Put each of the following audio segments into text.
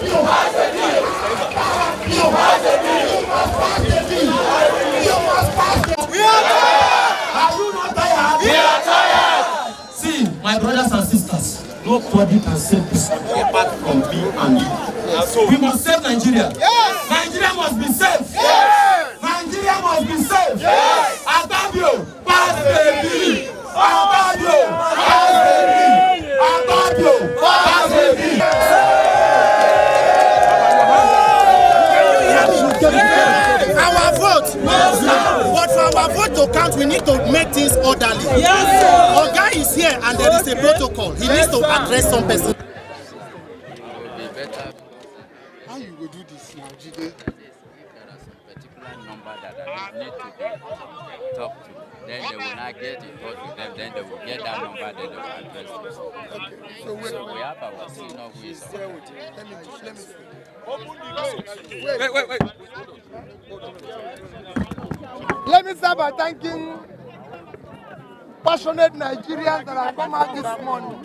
We are tired. Are you not tired? We are tired. See, my brothers and sisters, nobody can save this country apart from me and you. We must save Nigeria. Yes. Nigeria must be saved. Yes. Nigeria must be saved. Yes. Atabio, pass the bill. Atabio, pass the bill. Atabio, pass the bill. Our vote, but for our vote to count, we need to make things orderly. Yes. Oga is here and there is a protocol. He needs to address some person. How you will do this now, Jide? If there are some particular number that need to be talked to, then they will not get in touch with them, then they will get that number, then they will address this. Okay. So we have our senior who is there with you. Let me see. Wait. Let me start by thanking passionate Nigerians that have come out this morning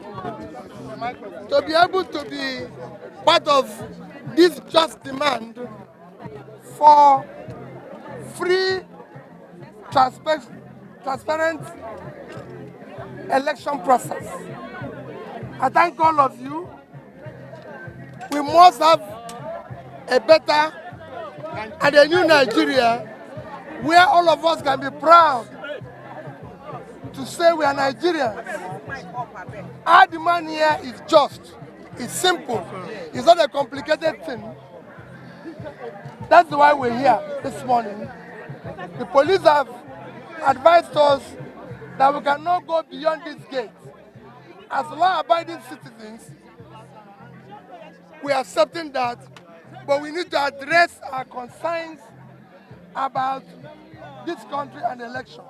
to be able to be part of this just demand for free, transparent election process. I thank all of you. We must have a better and a new Nigeria where all of us can be proud to say we are Nigerians. Our demand here is just, it's simple, it's not a complicated thing. That's why we're here this morning. The police have advised us that we cannot go beyond this gate. As law-abiding citizens, we are accepting that, but we need to address our concerns about this country and election.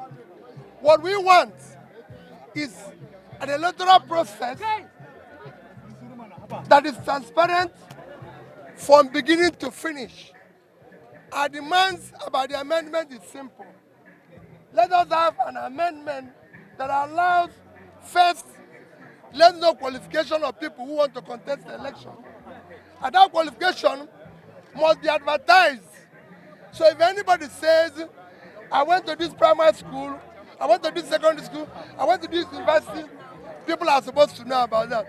What we want is an electoral process that is transparent from beginning to finish. Our demands about the amendment is simple. Let us have an amendment that allows first, let no qualification of people who want to contest the election. And that qualification must be advertised. So if anybody says, I went to this primary school, I went to this secondary school, I went to this university, people are supposed to know about that.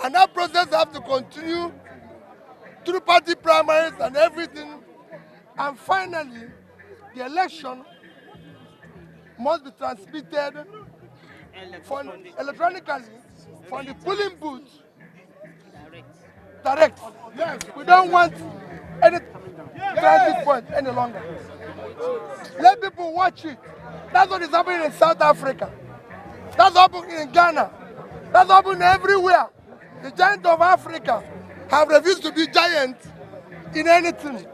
And that process has to continue through party primaries and everything. And finally, the election must be transmitted electronically from the polling booth direct. Yes. We don't want any transit point any longer. Let people watch it. That's what is happening in South Africa. That's happening in Ghana. That's happening everywhere. The giants of Africa have refused to be giants in anything.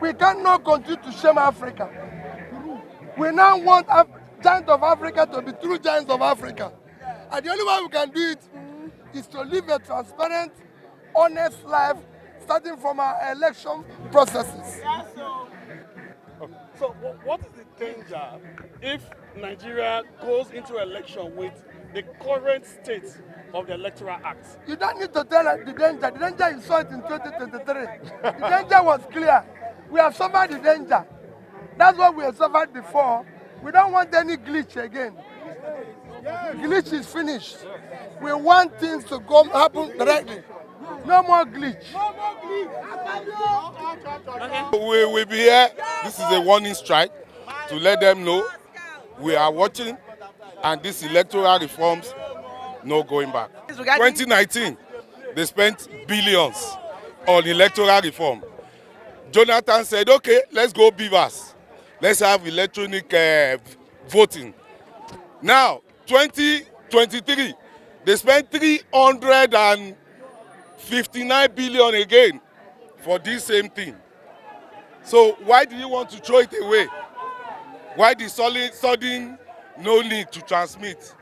We cannot continue to shame Africa. We now want giants of Africa to be true giants of Africa. And the only way we can do it is to live a transparent, honest life, starting from our election processes. So what is the danger if Nigeria goes into election with the current state of the Electoral Act? You don't need to tell us the danger. The danger you saw it in 2023. The danger was clear. We have suffered the danger. That's what we have suffered before. We don't want any glitch again. Glitch is finished. We want things to happen directly. No more glitch. We will be here. This is a warning strike to let them know we are watching, and these electoral reforms, no going back. 2019, they spent billions on electoral reform. Jonathan said, okay, let's go Beavers. Let's have electronic voting. Now, 2023, they spent 359 billion again for this same thing. So why do you want to throw it away? Why the sudden no need to transmit?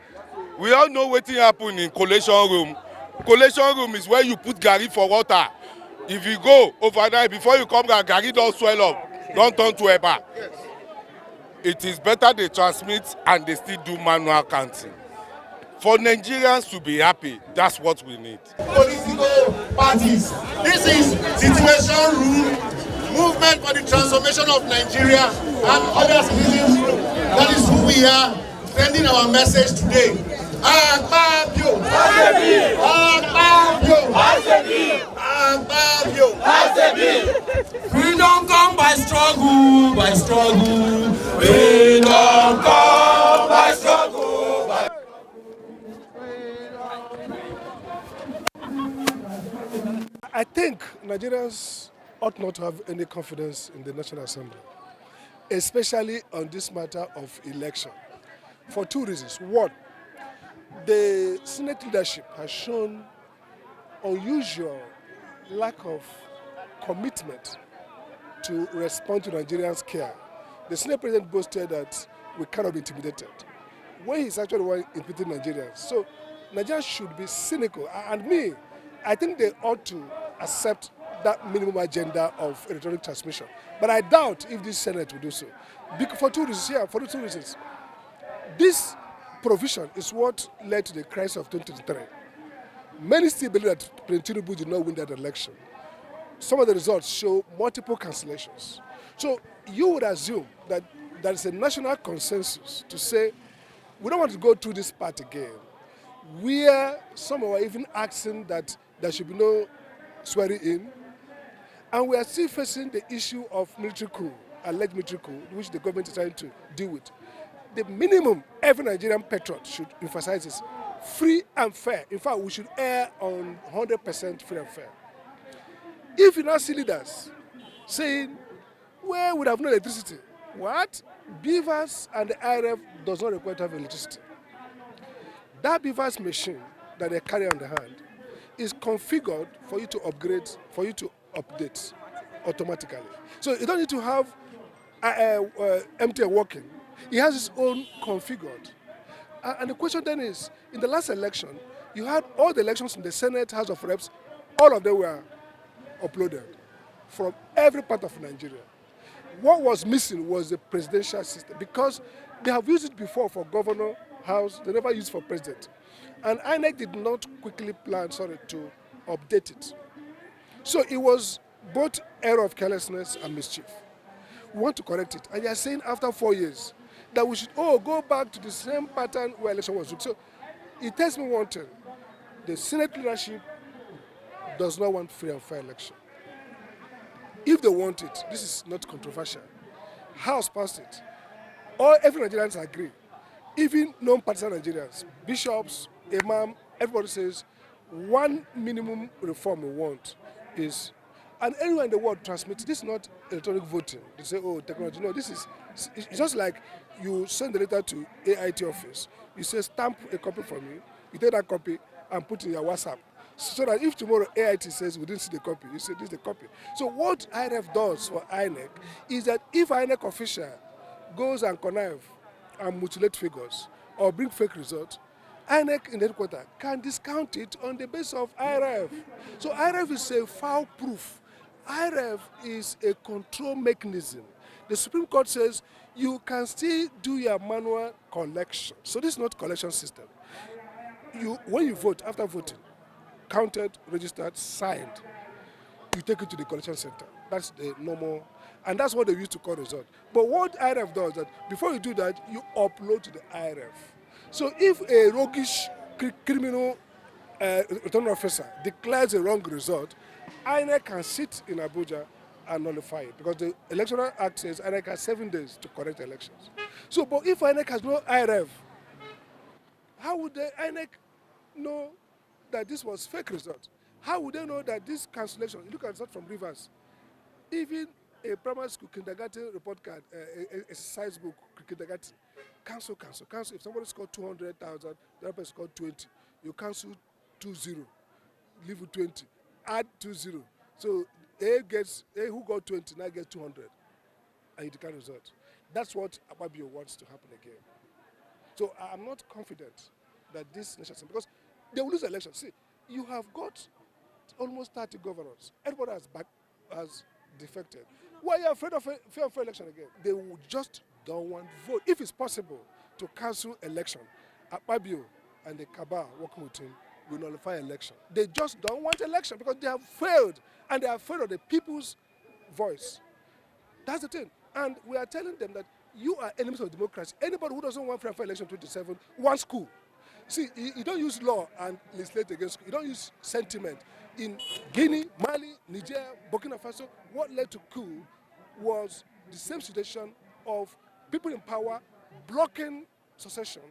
We all know what happened in collation room. Collation room is where you put garri for water. If you go overnight, before you come back, garri don't swell up, don't turn to eba. It is better they transmit and they still do manual counting. For Nigerians to be happy, that's what we need. Political parties. This is situation room, movement for the transformation of Nigeria and other citizens group. That is who we are, sending our message today. Agbabio! Agbabio! Agbabio! Freedom come by struggle, by struggle. Freedom come by struggle. I think Nigerians ought not to have any confidence in the National Assembly, especially on this matter of election, for two reasons. One, the Senate leadership has shown unusual lack of commitment to respond to Nigerians' care. The Senate president boasted that we cannot be intimidated, when he's actually one intimidating Nigerians. So Nigerians should be cynical, and I think they ought to accept that minimum agenda of electronic transmission. But I doubt if this Senate will do so. For two reasons. This provision is what led to the crisis of 2023. Many still believe that President Tinubu did not win that election. Some of the results show multiple cancellations. So you would assume that there is a national consensus to say we don't want to go through this part again, where some are even asking that there should be no swearing in, and we are still facing the issue of military coup, alleged military coup, which the government is trying to deal with. The minimum every Nigerian patriot should emphasize is free and fair. In fact, we should err on 100% free and fair. If you now see leaders saying, well, we have no electricity. What? Beavers and the IRF does not require to have electricity. That Beavers machine that they carry on the hand is configured for you to upgrade, for you to update automatically. So you don't need to have MTN working. It has its own configured. And the question then is, in the last election, you had all the elections in the Senate, House of Reps, all of them were uploaded from every part of Nigeria. What was missing was the presidential system, because they have used it before for governor, house, they never used it for president. And INEC did not quickly plan, to update it. So it was both error of carelessness and mischief. We want to correct it. And they are saying after 4 years that we should go back to the same pattern where election was. So it tells me one thing. The Senate leadership does not want free and fair election. If they want it, this is not controversial. House passed it. Every Nigerians agree. Even non-partisan Nigerians, bishops, imam, everybody says one minimum reform we want is, and anywhere in the world transmits, this is not electronic voting. They say, technology. No, it's just like you send a letter to AIT office. You say, stamp a copy for me. You take that copy and put it in your WhatsApp. So that if tomorrow AIT says we didn't see the copy, you say this is the copy. So what IRF does for INEC is that if INEC official goes and connive and mutilate figures or bring fake results, INEC in the headquarters can discount it on the basis of IRF. So IRF is a foul proof. IRF is a control mechanism. The Supreme Court says you can still do your manual collection. So this is not collection system. When you vote, after voting, counted, registered, signed, you take it to the collection center. That's the normal, and that's what they used to call result. But what IRF does that before you do that, you upload to the IRF. So if a roguish criminal returning officer declares a wrong result, INEC can sit in Abuja and nullify it, because the Electoral Act says INEC has 7 days to correct elections. So, but if INEC has no IRF, how would the INEC know that this was fake result? How would they know that this cancellation, you look at result from Rivers, even a primary school kindergarten report card, a size book, kindergarten, cancel. If somebody scored 200,000, the other person scored 20, you cancel 20, leave with 20, add 20. So A who got 20 now gets 200, and you declare result. That's what Ababio wants to happen again. So I'm not confident that this nation, because they will lose the election. See, you have got almost 30 governors. Everybody has defected. Why are you afraid of a fair election again? They will just don't want to vote. If it's possible to cancel election, Ababio and the cabal working with him will nullify election. They just don't want election because they have failed, and they are afraid of the people's voice. That's the thing. And we are telling them that you are enemies of democracy. Anybody who doesn't want free and fair election 27 wants coup. See, you don't use law and legislate against coup. You don't use sentiment. In Guinea, Mali, Niger, Burkina Faso, what led to coup was the same situation of people in power blocking succession,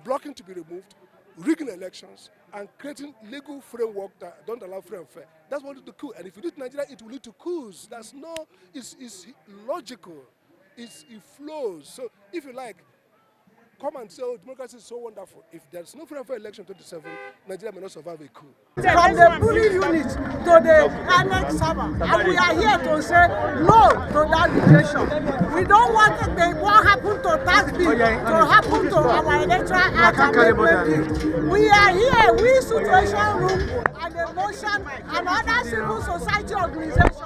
blocking to be removed, rigging elections, and creating legal framework that don't allow free and fair. That's what led to coup. And if you do it in Nigeria, it will lead to coups. It's logical. It flows. So if you like, come and say, oh, democracy is so wonderful. If there's no free and fair election 27, Nigeria may not survive a coup. From the bully unit to the annex server, and we are here to say no to that situation. We don't want what happened to tax bill to happen to our electoral act amendment bill. We are here, we Situation Room and the Motion and other civil society organizations.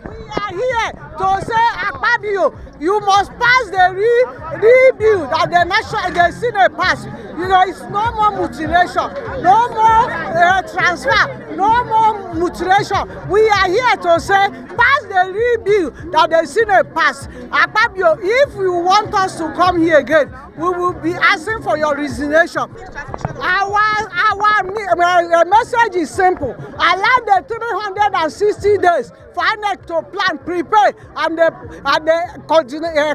We are here to say, Akpabio, you must pass the bill that the Senate passed. You know, it's no more mutilation, no more transfer, no more mutilation. We are here to say, pass the bill that the Senate passed. Akpabio, if you want us to come here again, we will be asking for your resignation. Our message is simple. Allow the 360 days for INEC to plan, prepare, and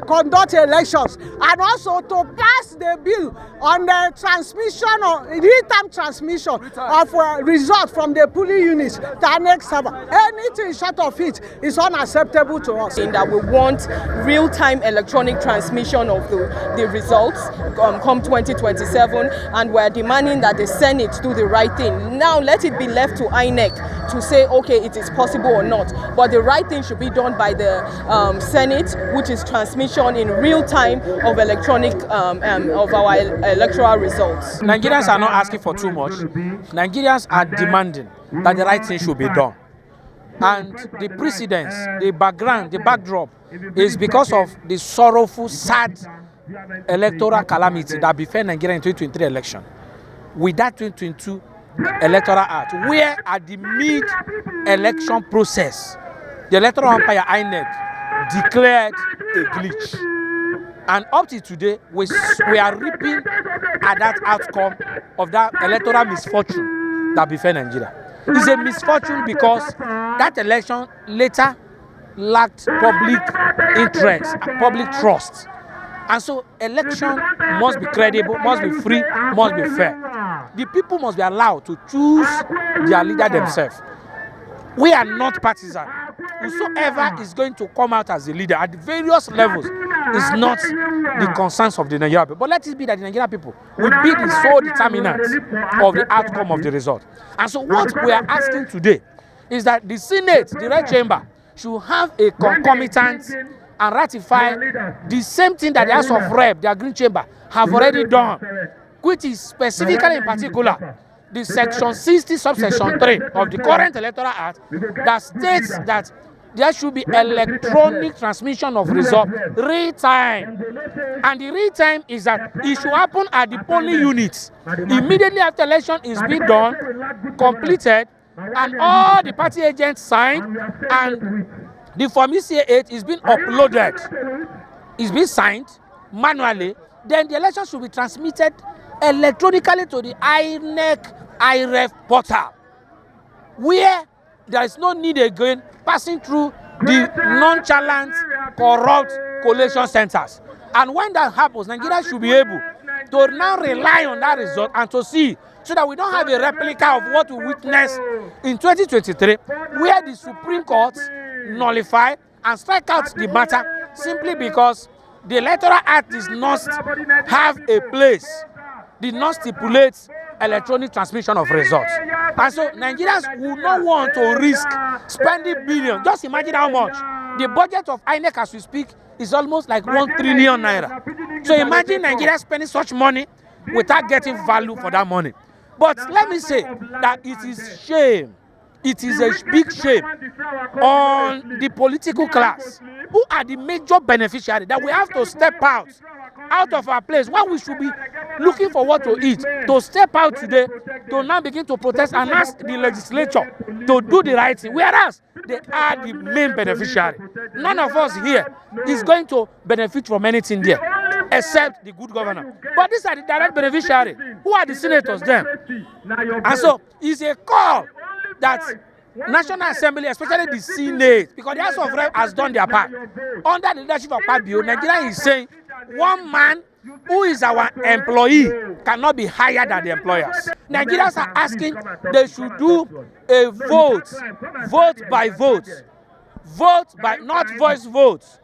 conduct elections, and also to pass the bill on the transmission or real-time transmission of results from the polling units to INEC server. Anything short of it is unacceptable to us. In that we want real-time electronic transmission of the results come 2027, and we're demanding that the Senate do the right thing. Now let it be left to INEC to say, okay, it is possible or not. But the right thing should be done by the Senate, which is transmission in real time of electronic of our electoral results. Nigerians are not asking for too much. Nigerians are demanding that the right thing should be done. And the precedence, the background, the backdrop is because of the sorrowful, sad electoral calamity that befell Nigeria in 2023 election. With that 2022 electoral act, where at the mid-election process, the electoral umpire INEC declared a glitch. And up to today, we are reaping at that outcome of that electoral misfortune that befell Nigeria. It's a misfortune because that election later lacked public interest, public trust. And so election must be credible, must be free, must be fair. The people must be allowed to choose their leader themselves. We are not partisan. Whosoever is going to come out as a leader at the various levels is not the concerns of the Nigerian people. But let it be that the Nigerian people will be the sole determinant of the outcome of the result. And so what we are asking today is that the Senate, the Red Chamber, should have a concomitant and ratify the same thing that the House of Rep, the Green Chamber, have already done, which is specifically in particular the section 60 subsection 3 of the current electoral act that states that there should be electronic transmission of results real time. And the real time is that it should happen at the polling units immediately after election is being done, completed, and all the party agents signed, and the Form ECA8 is being uploaded, is being signed manually. Then the election should be transmitted electronically to the INEC IREF portal, where there is no need again passing through the nonchalant, corrupt collation centers. And when that happens, Nigeria should be able to now rely on that result and to see, so that we don't have a replica of what we witnessed in 2023, where the Supreme Court nullified and strike out the matter simply because the Electoral Act does not have a place, did not stipulate electronic transmission of results. And so Nigerians would not want to risk spending billions. Just imagine how much. The budget of INEC as we speak is almost like 1 trillion naira. So imagine Nigeria spending such money without getting value for that money. But let me say that it is shame. It is a big shame on the political class, who are the major beneficiaries, that we have to step out out of our place when we should be looking for what to eat, to step out today, to now begin to protest and ask the legislature to do the right thing, whereas they are the main beneficiary. None of us here is going to benefit from anything there, except the good governor. But these are the direct beneficiaries. Who are the senators then? And so it's a call that National Assembly, especially the Senate, because the House of Reps has done their part. Under the leadership of Fabio, Nigeria is saying one man who is our employee cannot be higher than the employers. Nigerians are asking they should do a vote by vote, not voice votes.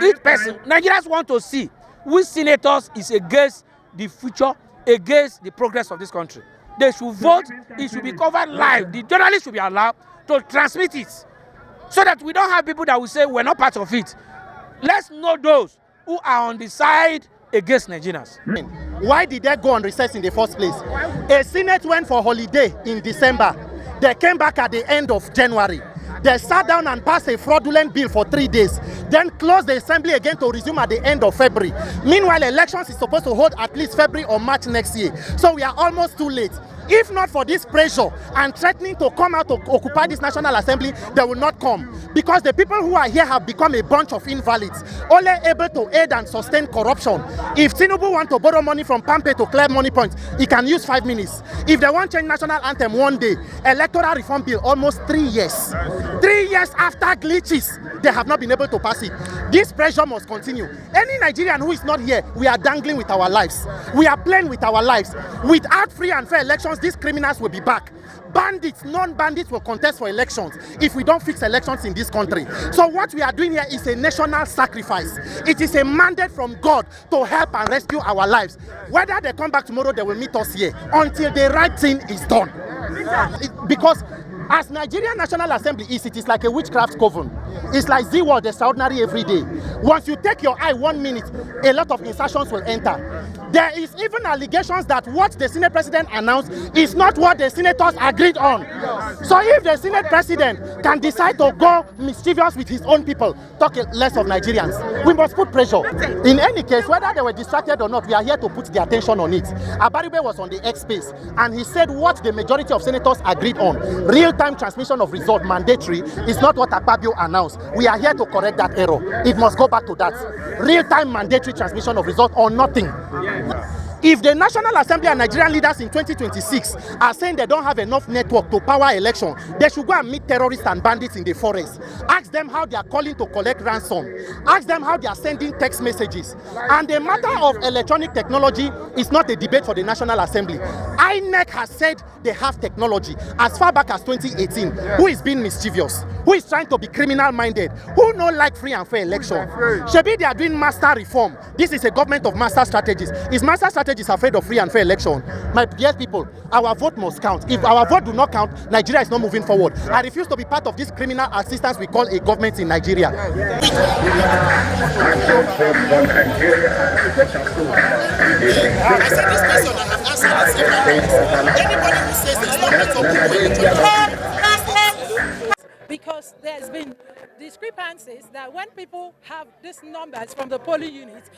Each person, Nigerians want to see which senators is against the future, against the progress of this country. They should vote, it should be covered live. The journalists should be allowed to transmit it so that we don't have people that will say we're not part of it. Let's know those who are on the side against Nigerians. Why did they go on recess in the first place? A Senate went for holiday in December. They came back at the end of January. They sat down and passed a fraudulent bill for 3 days, then closed the assembly again to resume at the end of February. Meanwhile, elections is supposed to hold at least February or March next year. So we are almost too late. If not for this pressure and threatening to come out to occupy this National Assembly, they will not come. Because the people who are here have become a bunch of invalids, only able to aid and sustain corruption. If Tinubu wants to borrow money from Pampe to clear money points, he can use 5 minutes. If they want to change national anthem one day, electoral reform bill, almost 3 years. 3 years after glitches, they have not been able to pass it. This pressure must continue. Any Nigerian who is not here, we are dangling with our lives. We are playing with our lives. Without free and fair elections, these criminals will be back. Bandits, non-bandits will contest for elections if we don't fix elections in this country. So what we are doing here is a national sacrifice. It is a mandate from God to help and rescue our lives. Whether they come back tomorrow, they will meet us here until the right thing is done. Because as Nigerian National Assembly is, it is like a witchcraft coven. It's like Z-World extraordinary every day. Once you take your eye 1 minute, a lot of insertions will enter. There is even allegations that what the Senate President announced is not what the senators agreed on. So if the Senate President can decide to go mischievous with his own people, talk less of Nigerians, we must put pressure. In any case, whether they were distracted or not, we are here to put the attention on it. Abaribe was on the X space and he said what the majority of senators agreed on, real-time transmission of result mandatory, is not what Akpabio announced. We are here to correct that error. It must go back to that. Real-time mandatory transmission of result or nothing. If the National Assembly and Nigerian leaders in 2026 are saying they don't have enough network to power election, they should go and meet terrorists and bandits in the forest. Ask them how they are calling to collect ransom. Ask them how they are sending text messages. And the matter of electronic technology is not a debate for the National Assembly. INEC has said they have technology as far back as 2018. Who is being mischievous? Who is trying to be criminal-minded? Who no like free and fair election? Shebi they are doing master reform. This is a government of master strategies. Is master strategies afraid of free and fair election? My dear people, our vote must count. If our vote do not count, Nigeria is not moving forward. I refuse to be part of this criminal assistance we call a government in Nigeria. I said this question I have answered it several times. Anybody who says there's no network because there's been discrepancies that when people have these numbers from the polling units,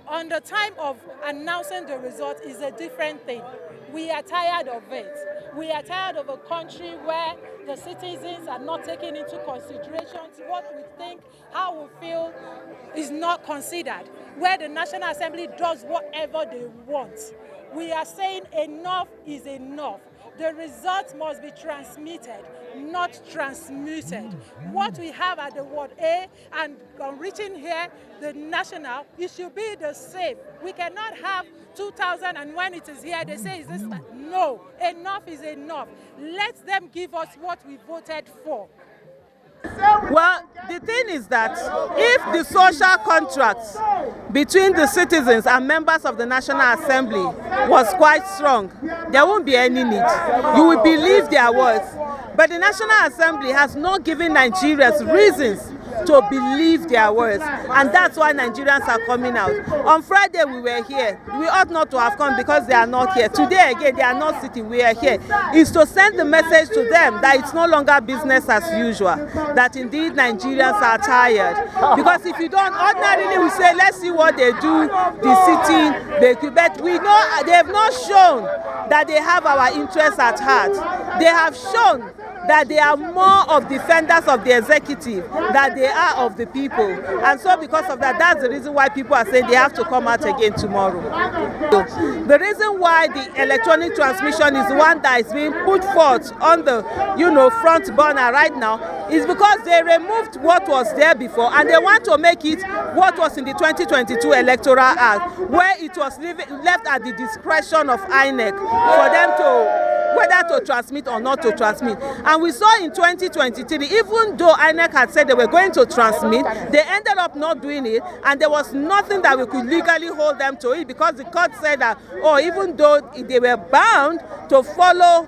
on the time of announcing the result is a different thing. We are tired of it. We are tired of a country where the citizens are not taking into consideration what we think, how we feel is not considered, where the National Assembly does whatever they want. We are saying enough is enough. The results must be transmitted, not transmuted. What we have at the Ward A and on reaching here, the national, it should be the same. We cannot have 2,000 and when it is here, they say, is this? No, enough is enough. Let them give us what we voted for. Well, the thing is that if the social contract between the citizens and members of the National Assembly was quite strong, there won't be any need. You will believe their words. But the National Assembly has not given Nigerians reasons to believe their words. And that's why Nigerians are coming out. On Friday, we were here. We ought not to have come because they are not here. Today, again, they are not sitting. We are here. It's to send the message to them that it's no longer business as usual, that indeed Nigerians are tired. Because if you don't, ordinarily we say, let's see what they do, the sitting, but we know they have not shown that they have our interests at heart. They have shown that they are more of defenders of the executive than they are of the people. And so because of that, that's the reason why people are saying they have to come out again tomorrow. The reason why the electronic transmission is the one that is being put forth on the front burner right now is because they removed what was there before and they want to make it what was in the 2022 Electoral Act, where it was left at the discretion of INEC for them to whether to transmit or not to transmit. And we saw in 2023, even though INEC had said they were going to transmit, they ended up not doing it, and there was nothing that we could legally hold them to it because the court said that, even though they were bound to follow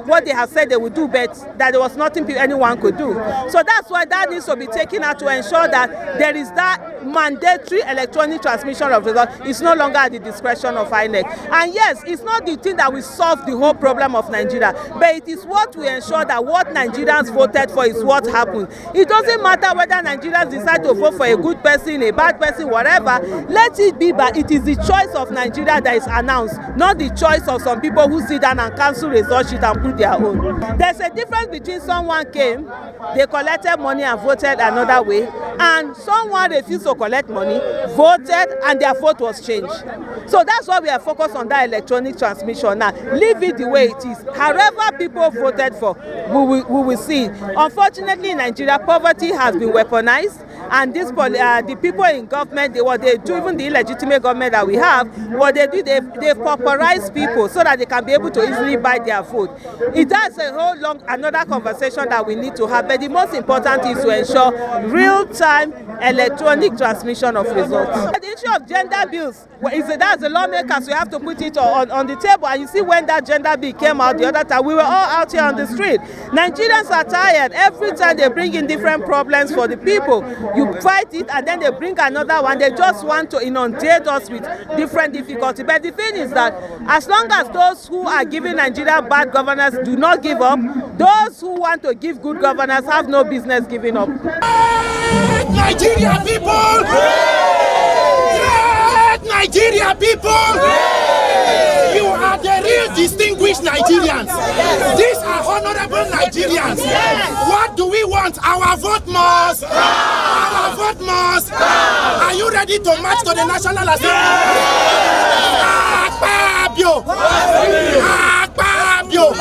what they have said they would do, but that there was nothing anyone could do. So that's why that needs to be taken out to ensure that there is that mandatory electronic transmission of results. It's no longer at the discretion of INEC. And yes, it's not the thing that will solve the whole problem of Nigeria, but it is what we ensure that what Nigerians voted for is what happened. It doesn't matter whether Nigerians decide to vote for a good person, a bad person, whatever. Let it be, but it is the choice of Nigeria that is announced, not the choice of some people who sit down and cancel results and put their own. There's a difference between someone came, they collected money and voted another way, and someone refused to collect money, voted, and their vote was changed. So that's why we are focused on that electronic transmission now. Leave it the way it is. However people voted for, we will see. Unfortunately, in Nigeria, poverty has been weaponized, and the people in government, what they do, even the illegitimate government that we have, what they do, they pauperize people so that they can be able to easily buy their food. It has a whole another conversation that we need to have, but the most important is to ensure real-time electronic transmission of results. The issue of gender bills, that's the lawmakers, we have to put it on the table. And you see, when that gender bill came out the other time, we were all out here on the street. Nigerians are tired. Every time they bring in different problems for the people, you fight it and then they bring another one. They just want to inundate us with different difficulties. But the thing is that as long as those who are giving Nigeria bad governance do not give up, those who want to give good governance have no business giving up. Nigeria people! Great Nigeria people! You are the real distinguished Nigerians. These are honorable Nigerians. What do we want? Our vote must. Our vote must. Are you ready to march to the National Assembly? Akpabio! Akpabio!